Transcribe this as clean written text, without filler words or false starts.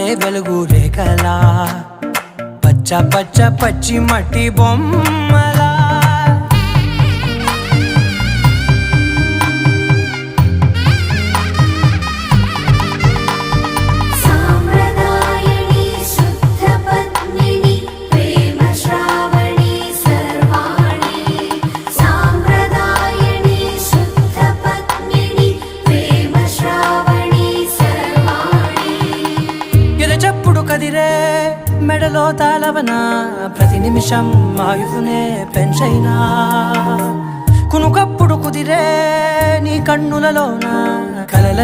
జారే వెలుగు రేఖలా పచ్చ పచ్చ పచ్చి మట్టి బొమ్మలా కదిరే మెడలో తాళవన ప్రతి నిమిషం ఆయుధునే పెంచైనా కునుకప్పుడు కుదిరే నీ కన్నులలోన కలల